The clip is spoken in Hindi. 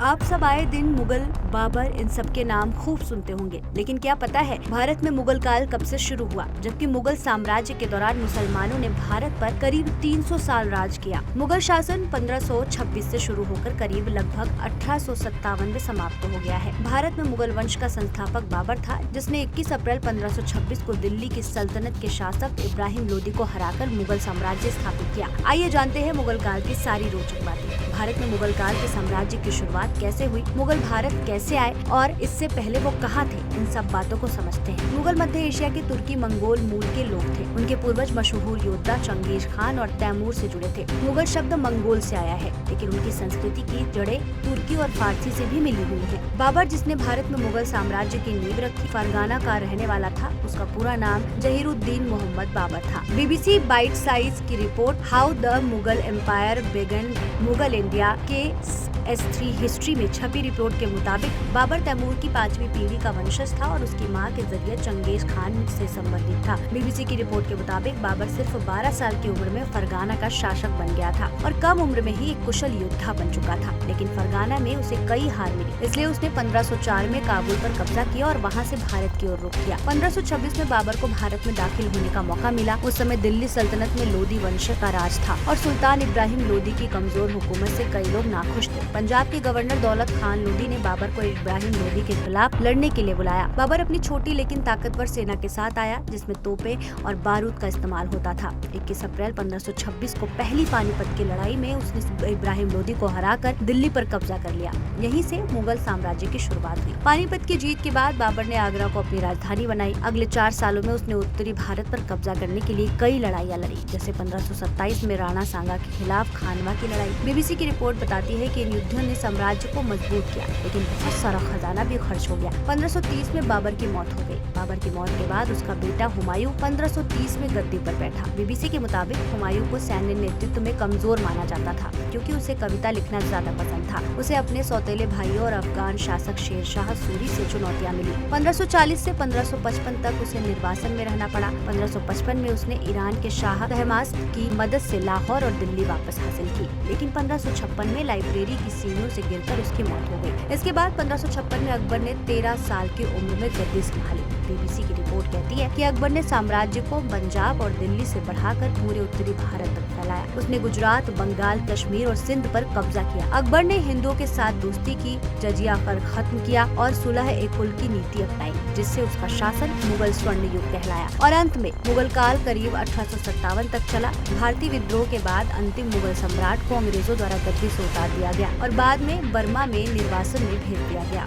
आप सब आए दिन मुगल, बाबर इन सब के नाम खूब सुनते होंगे, लेकिन क्या पता है भारत में मुगल काल कब से शुरू हुआ? जबकि मुगल साम्राज्य के दौरान मुसलमानों ने भारत पर करीब 300 साल राज किया। मुगल शासन 1526 से शुरू होकर करीब लगभग 1857 में समाप्त हो गया है। भारत में मुगल वंश का संस्थापक बाबर था, जिसने 21 अप्रैल 1526 को दिल्ली की सल्तनत के शासक इब्राहिम लोदी को हराकर मुगल साम्राज्य स्थापित किया। आइए जानते हैं मुगल काल की सारी रोचक बातें। भारत में मुगल काल के साम्राज्य की शुरुआत कैसे हुई, मुगल भारत कैसे आए और इससे पहले वो कहाँ थे, इन सब बातों को समझते हैं। मुगल मध्य एशिया के तुर्की मंगोल मूल के लोग थे। उनके पूर्वज मशहूर योद्धा चंगेज खान और तैमूर से जुड़े थे। मुगल शब्द मंगोल से आया है, लेकिन उनकी संस्कृति की जड़ें तुर्की और फारसी से भी मिली हुई है। बाबर, जिसने भारत में मुगल साम्राज्य की नींव रखी, फरगाना का रहने वाला था। उसका पूरा नाम जहीरुद्दीन मोहम्मद बाबर था। BBC बाइट साइज की report how the Mughal empire began Mughal India के S3 हिस्ट्री में छपी रिपोर्ट के मुताबिक बाबर तैमूर की 5वीं पीढ़ी का वंशज था और उसकी मां के जरिए चंगेज खान से संबंधित था। BBC की रिपोर्ट के मुताबिक बाबर सिर्फ 12 साल की उम्र में फरगाना का शासक बन गया था और कम उम्र में ही एक कुशल योद्धा बन चुका था। लेकिन फरगाना में उसे कई हार मिली, इसलिए उसने 1504 में काबुल पर कब्जा किया और वहाँ से भारत की ओर रुख किया। 1526 में बाबर को भारत में दाखिल होने का मौका मिला। उस समय दिल्ली सल्तनत में लोदी वंश का राज था और सुल्तान इब्राहिम लोदी की कमजोर हुकूमत से कई लोग नाखुश थे। पंजाब के गवर्नर दौलत खान लोदी ने बाबर को इब्राहिम लोदी के खिलाफ लड़ने के लिए बुलाया। बाबर अपनी छोटी लेकिन ताकतवर सेना के साथ आया, जिसमें तोपें और बारूद का इस्तेमाल होता था। 21 अप्रैल 1526 को पहली पानीपत की लड़ाई में उसने इब्राहिम लोदी को हराकर दिल्ली पर कब्जा कर लिया। यहीं से मुगल साम्राज्य की शुरुआत हुई। पानीपत की जीत के बाद बाबर ने आगरा को अपनी राजधानी बनाई। अगले 4 सालों में उसने उत्तरी भारत पर कब्जा करने के लिए कई लड़ाइयाँ लड़ी, जैसे 1527 में राणा सांगा के खिलाफ खानवा की लड़ाई। BBC की रिपोर्ट बताती है कि इन युद्धों ने साम्राज्य को मजबूत किया, लेकिन बहुत सारा खजाना भी खर्च हो गया। 1530 में बाबर की मौत हो गई। बाबर की मौत के बाद उसका बेटा हुमायूं 1530 में गद्दी पर बैठा। BBC के मुताबिक हुमायूं को सैन्य नेतृत्व में कमजोर माना जाता था, क्योंकि उसे कविता लिखना ज्यादा पसंद था। उसे अपने सौतेले भाइयों और अफगान शासक शेरशाह सूरी से चुनौतियां मिली। 1540 से 1555 तक उसे निर्वासन में रहना पड़ा। 1555 में उसने ईरान के शाह तहमास्प की मदद से लाहौर और दिल्ली वापस हासिल की, लेकिन 1556 में लाइब्रेरी की सीढ़ियों से गिरकर उसकी मौत हो गई। इसके बाद 1556 में अकबर ने 13 साल की उम्र में गद्दी संभाली। BBC की रिपोर्ट कहती है कि अकबर ने साम्राज्य को पंजाब और दिल्ली से बढ़ाकर पूरे उत्तरी भारत तक फैलाया। उसने गुजरात, बंगाल, कश्मीर और सिंध पर कब्जा किया। अकबर ने हिंदुओं के साथ दोस्ती की, जजिया कर खत्म किया और सुलह-ए-कुल की नीति अपनाई, जिससे उसका शासन मुगल स्वर्ण युग कहलाया। और अंत में मुगल काल करीब 1857 तक चला। भारतीय विद्रोह के बाद अंतिम मुगल सम्राट को अंग्रेजों द्वारा गद्दी से उतार दिया गया और बाद में बर्मा में निर्वासन में भेज दिया गया।